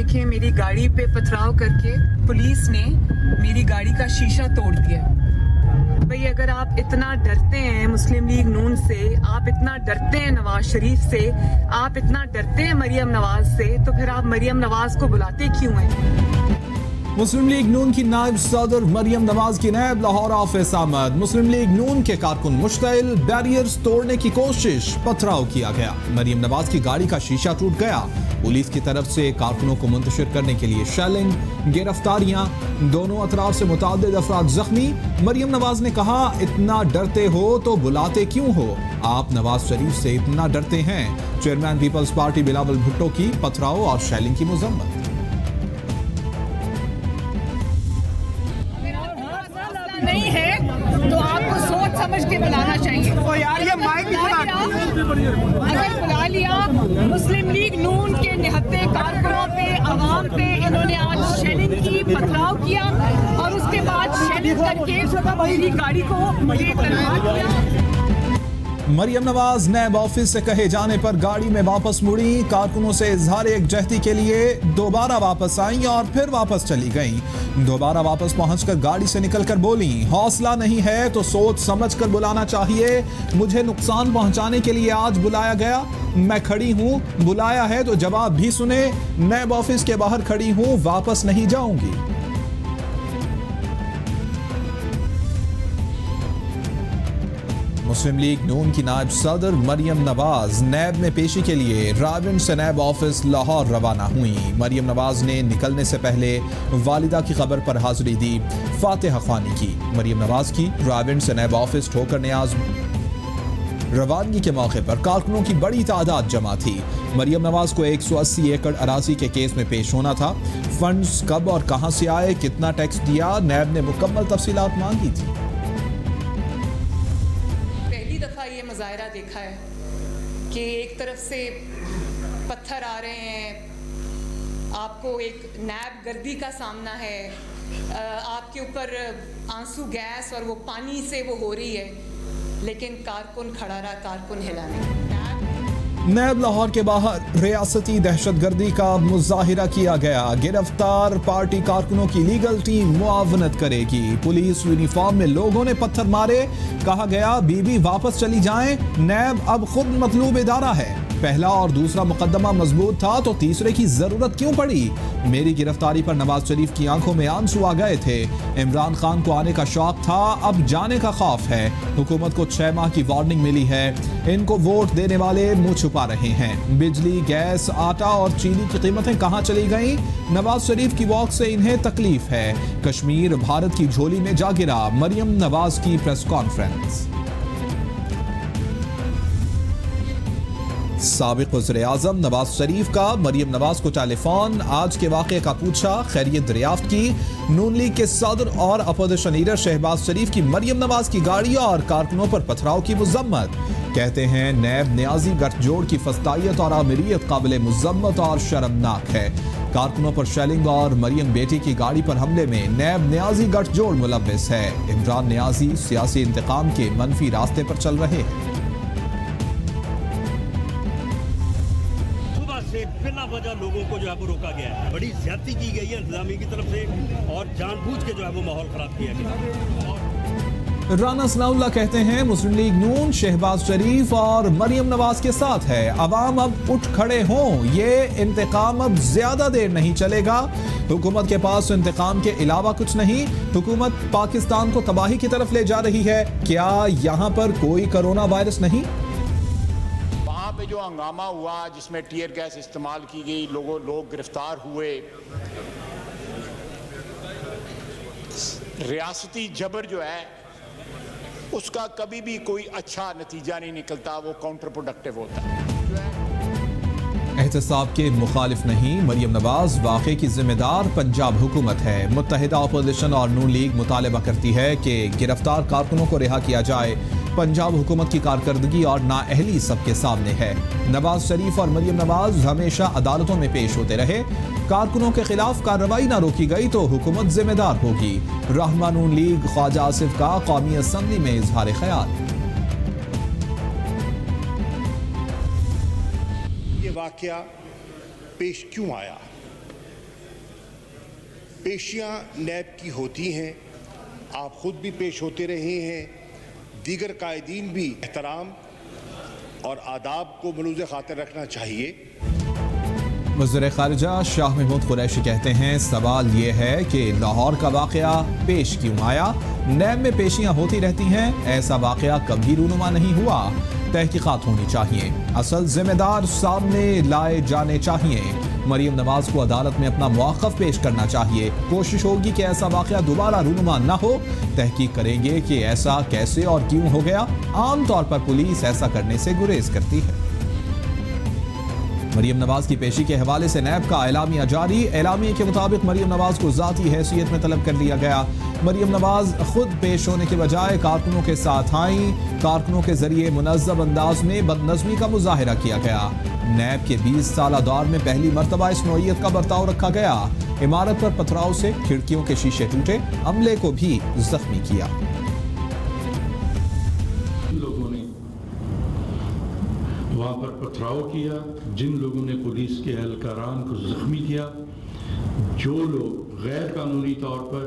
देखें मेरी गाड़ी पे पथराव करके पुलिस ने मेरी गाड़ी का शीशा तोड़ दिया। भाई अगर आप इतना डरते हैं मुस्लिम लीग नून से, आप इतना डरते हैं नवाज शरीफ से, आप इतना डरते हैं मरियम नवाज से, तो फिर आप मरियम नवाज को बुलाते क्यों हैं? मुस्लिम लीग नून की नायब सदर मरियम नवाज की नायब लाहौर आफिस अहमद। मुस्लिम लीग नून के कारकुन मुश्तइल, बैरियर्स तोड़ने की कोशिश, पथराव किया गया। मरियम नवाज की गाड़ी का शीशा टूट गया। पुलिस की तरफ से कारकुनों को मुंतशिर करने के लिए शेलिंग, गिरफ्तारियां, दोनों अतराफ से मुतादिद अफराद जख्मी। मरियम नवाज ने कहा, इतना डरते हो तो बुलाते क्यों हो? आप नवाज शरीफ से इतना डरते हैं। Chairman peoples party Bilawal Bhutto की पथराव और शेलिंग की मुजम्मत। नहीं है तो आपको सोच समझ के बुलाना चाहिए। ओ यार ये माइक अगर बुला लिया, मुस्लिम लीग नून के निहत्ते कारकुनों पे, अवाम पे इन्होंने आज शेलिंग की, पथराव किया और उसके बाद शेलिंग करके मेरी गाड़ी को बेतरतीब किया। मरियम नवाज नैब ऑफिस से कहे जाने पर गाड़ी में वापस मुड़ी। कारकुनों से इजहार यकजहती के लिए दोबारा वापस आई और फिर वापस चली गईं। दोबारा वापस पहुंचकर गाड़ी से निकलकर बोली, हौसला नहीं है तो सोच समझकर बुलाना चाहिए। मुझे नुकसान पहुंचाने के लिए आज बुलाया गया, मैं खड़ी हूं। बुलाया है तो जवाब भी सुने। नैब ऑफिस के बाहर खड़ी हूं, वापस नहीं जाऊंगी। मुस्लिम लीग नून की नायब सदर मरियम नवाज नैब में पेशी के लिए रावंड नैब ऑफिस लाहौर रवाना हुई। मरियम नवाज ने निकलने से पहले वालिदा की खबर पर हाजिरी दी, फातिहा ख्वानी की। मरियम नवाज की रावंड नैब ऑफिस ठोकर न्याज रवानगी के मौके पर कारकुनों की बड़ी तादाद जमा थी। मरियम नवाज को 180 एकड़ अराजी के केस में पेश होना था। फंड्स कब और कहां से आए, कितना टैक्स दिया, नैब ने मुकम्मल तफसीलात मांगी थी। ये मुजाहरा देखा है कि एक तरफ से पत्थर आ रहे हैं, आपको एक नैब गर्दी का सामना है, आपके ऊपर आंसू गैस और वो पानी से वो हो रही है, लेकिन कारकुन खड़ा रहा, कारकुन हिला नहीं। नैब लाहौर के बाहर रियासती दहशतगर्दी का मुजाहिरा किया गया। गिरफ्तार पार्टी कारकुनों की लीगल टीम मुआवनत करेगी। पुलिस यूनिफॉर्म में लोगों ने पत्थर मारे। कहा गया, बीबी वापस चली जाएं, नैब अब खुद मतलूब इदारा है। पहला और दूसरा मुकदमा मजबूत था तो तीसरे की जरूरत क्यों पड़ी? मेरी गिरफ्तारी पर नवाज शरीफ की आंखों में आंसू आ गए थे। इमरान खान को आने का शौक था, अब जाने का खौफ है। हुकूमत को 6 माह की वार्निंग मिली है। इनको वोट देने वाले मुंह छुपा रहे हैं। बिजली, गैस, आटा और चीनी की कीमतें कहां चली गईं? नवाज शरीफ की वॉक से इन्हें तकलीफ है। कश्मीर भारत की झोली में जा गिरा। मरियम नवाज की प्रेस कॉन्फ्रेंस। साबिक वज़ीर-ए-आज़म नवाज शरीफ का मरियम नवाज को टेलीफोन। आज के वाक़े का पूछा, खैरियत दरियाफ्त की। नून लीग के सदर और अपोजिशन लीडर शहबाज शरीफ की मरियम नवाज की गाड़ी और कारकुनों पर पथराव की मुज़म्मत। कहते हैं, नैब न्याजी गठजोड़ की फस्तायत और आमिरियत काबिल मुज़म्मत और शर्मनाक है। कारकुनों पर शेलिंग और मरियम बेटी की गाड़ी पर हमले में नैब न्याजी गठजोड़ मुलव्विस है। इमरान न्याजी सियासी इंतकाम के मनफी रास्ते पर चल रहे हैं। बिना वजह लोगों को जो है वो रोका गया है। बड़ी ज्यादती की गई है इंतजामिया की तरफ से और जानबूझ के जो है वो माहौल खराब किया गया। राना सनाउल्लाह कहते हैं, मुस्लिम लीग नून शहबाज शरीफ और मरियम नवाज के साथ है। अवाम अब उठ खड़े हों, ये इंतकाम अब ज्यादा देर नहीं चलेगा। हुकूमत के पास इंतकाम के अलावा कुछ नहीं। हुकूमत पाकिस्तान को तबाही की तरफ ले जा रही है। क्या यहाँ पर कोई कोरोना वायरस नहीं? पे जो हंगामा हुआ जिसमें टीयर गैस इस्तेमाल की गई, लोग गिरफ्तार हुए, रियासती जबर जो है उसका कभी भी कोई अच्छा नतीजा नहीं निकलता, वो काउंटर प्रोडक्टिव होता है। एहतसाब के मुखालिफ नहीं, मरियम नवाज वाक़े की जिम्मेदार पंजाब हुकूमत है। मुत्तहिदा अपोजिशन और नून लीग मुतालबा करती है कि गिरफ्तार कारकुनों को रिहा किया जाए। पंजाब हुकूमत की कारकर्दगी और नाअहली सबके सामने है। नवाज शरीफ और मरियम नवाज हमेशा अदालतों में पेश होते रहे। कारकुनों के खिलाफ कार्रवाई ना रोकी गई तो हुकूमत जिम्मेदार होगी। रहनुमा नून लीग ख्वाजा आसिफ का कौमी असम्बली में इजहार ख्याल। ये वाकया पेश क्यों आया? पेशियां नैब की होती हैं, आप खुद भी पेश होते रहे हैं, दीगर कायदीन भी एहतराम और आदाब को मलूज़ खातिर रखना चाहिए। वज़ीर ख़ारिजा शाह महमूद कुरैशी कहते हैं सवाल ये है कि लाहौर का वाक़या पेश क्यों आया। नैब में पेशियां होती रहती हैं, ऐसा वाक़या कभी रूनुमा नहीं हुआ। तहकीकात होनी चाहिए, असल जिम्मेदार सामने लाए जाने चाहिए। मरियम नवाज को अदालत में अपना मौक़िफ़ पेश करना चाहिए। कोशिश होगी कि ऐसा वाक़या दोबारा रूनुमा न हो। तहकीक करेंगे कि ऐसा कैसे और क्यों हो गया। आम तौर पर पुलिस ऐसा करने से गुरेज करती है। मरियम नवाज की पेशी के हवाले से नैब का एलामिया जारी। एलामिया के मुताबिक मरियम नवाज को ज़ाती हैसियत में तलब कर लिया गया। मरियम नवाज खुद पेश होने के बजाय कारकुनों के साथ आईं। कारकुनों के जरिए मुनज़्ज़म अंदाज में बदनज़मी का मुजाहिरा किया गया। नैब के 20 साला दौर में पहली मरतबा इस नौइयत का बर्ताव रखा गया। इमारत पर पथराव से खिड़कियों के शीशे टूटे, अमले को भी जख्मी किया। वहाँ पर पथराव किया, जिन लोगों ने पुलिस के एहलकारान को जख्मी किया, जो लोग गैर कानूनी तौर पर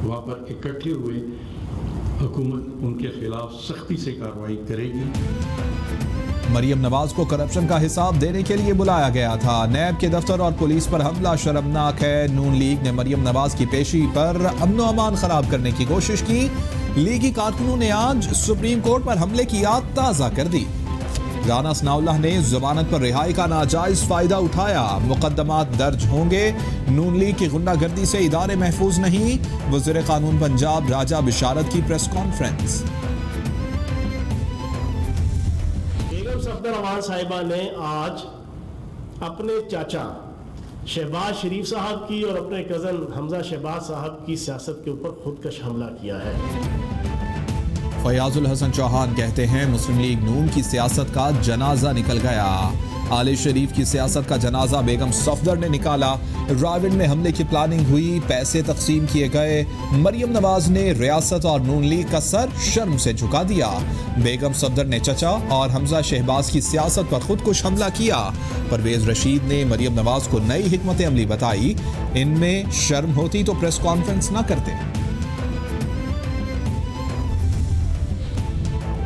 वहाँ पर इकट्ठे हुए, हुकूमत उनके खिलाफ सख्ती से कार्रवाई करेगी। मरियम नवाज को करप्शन का हिसाब देने के लिए बुलाया गया था। नैब के दफ्तर और पुलिस पर हमला शर्मनाक है। नून लीग ने मरियम नवाज की पेशी पर अमन अमान खराब करने की कोशिश की। लीगी कारकुनों ने आज सुप्रीम कोर्ट पर हमले की याद ताज़ा कर दी। राना सनाउल्लाह ने जमानत पर रिहाई का नाजायज फायदा उठाया। मुकदमात दर्ज होंगे। नून लीग की गुंडागर्दी से इदारे महफूज नहीं। वज़ीर कानून पंजाब राजा बिशारत की प्रेस कॉन्फ्रेंस। बेगम सफदर अमान साहिबा ने आज अपने चाचा शहबाज शरीफ साहब की और अपने कज़न हमजा शहबाज साहब की सियासत के ऊपर खुदकश हमला किया है। फयाजुल हसन चौहान कहते हैं मुस्लिम लीग नून की सियासत का जनाजा निकल गया। आले शरीफ की सियासत का जनाजा बेगम सफदर ने निकाला। रावण में हमले की प्लानिंग हुई, पैसे तकसीम किए गए। मरियम नवाज ने रियासत और नून लीग का सर शर्म से झुका दिया। बेगम सफदर ने चचा और हमजा शहबाज की सियासत पर खुदकुश हमला किया। परवेज रशीद ने मरियम नवाज को नई हिकमत अमली बताई। इनमें शर्म होती तो प्रेस कॉन्फ्रेंस न करते।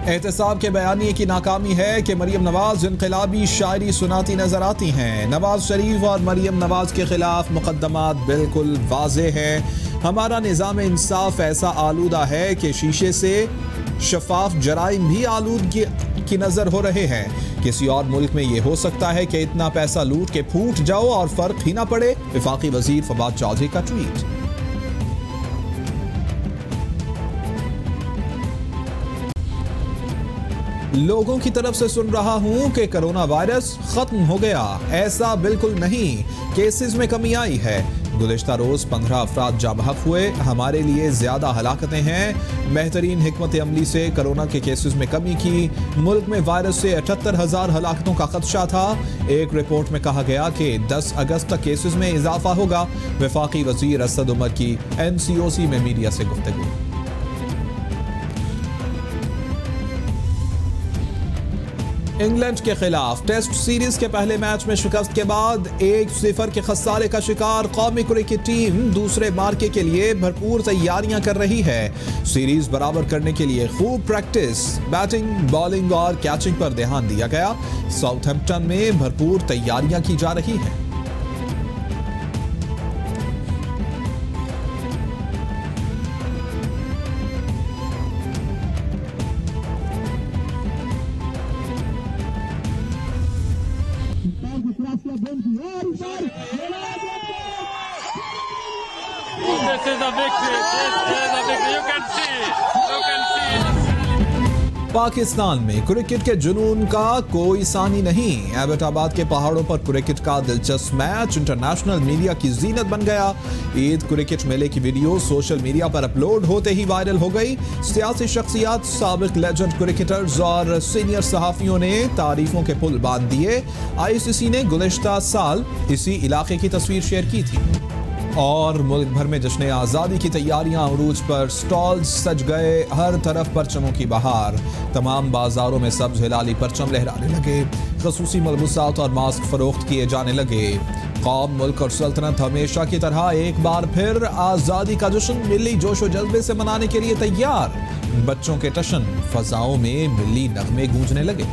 एहतसाब के बयानिए की नाकामी है कि मरियम नवाज इनकलाबी शायरी सुनाती नजर आती हैं। नवाज शरीफ और मरियम नवाज के खिलाफ मुकदमात बिल्कुल वाज़े हैं। हमारा निज़ाम इंसाफ ऐसा आलूदा है कि शीशे से शफाफ जराइम भी आलूदगी की नजर हो रहे हैं। किसी और मुल्क में ये हो सकता है कि इतना पैसा लूट के फूट जाओ और फर्क ही ना पड़े। वफाकी वजीर फवाद चौधरी का ट्वीट। लोगों की तरफ से सुन रहा हूं कि कोरोना वायरस खत्म हो गया। ऐसा बिल्कुल नहीं, केसेस में कमी आई है। गुज़िश्ता रोज 15 अफराद जाँ बहक हुए। हमारे लिए ज्यादा हलाकतें हैं। बेहतरीन हिकमत अमली से कोरोना के केसेस में कमी की। मुल्क में वायरस से 78,000 हलाकतों का खदशा था। एक रिपोर्ट में कहा गया कि 10 अगस्त तक केसेस में इजाफा होगा। वफाकी वजीर असद उमर की NCOC में मीडिया से गुफ्तगू। इंग्लैंड के खिलाफ टेस्ट सीरीज के पहले मैच में शिकस्त के बाद 1-0 के खसारे का शिकार कौमी क्रिकेट टीम दूसरे मार्के के लिए भरपूर तैयारियां कर रही है। सीरीज बराबर करने के लिए खूब प्रैक्टिस, बैटिंग, बॉलिंग और कैचिंग पर ध्यान दिया गया। साउथहैम्पटन में भरपूर तैयारियां की जा रही हैं। This is a victory. This is a victory. You can see. You can see. Pakistan में क्रिकेट के जुनून का कोई सानी नहीं। एबटाबाद के पहाड़ों पर क्रिकेट का दिलचस्प मैच इंटरनेशनल मीडिया की जीनत बन गया। ईद क्रिकेट मेले की वीडियो सोशल मीडिया पर अपलोड होते ही वायरल हो गई। सियासी शख्सियात, साबिक लेजेंड क्रिकेटर्स और सीनियर सहाफियों ने तारीफों के पुल बांध दिए। ICC ने गुज़िश्ता साल इसी इलाके की तस्वीर शेयर की थी। और मुल्क भर में जश्न आज़ादी की तैयारियां उरूज पर। स्टॉल्स सज गए, हर तरफ परचमों की बहार। तमाम बाजारों में सब्ज हिलाली परचम लहराने लगे। खसूसी मलबूसात और मास्क फरोख्त किए जाने लगे। कौम, मुल्क और सल्तनत हमेशा की तरह एक बार फिर आजादी का जश्न मिली जोश व जज्बे से मनाने के लिए तैयार। बच्चों के टशन, फजाओं में मिली नगमे गूंजने लगे।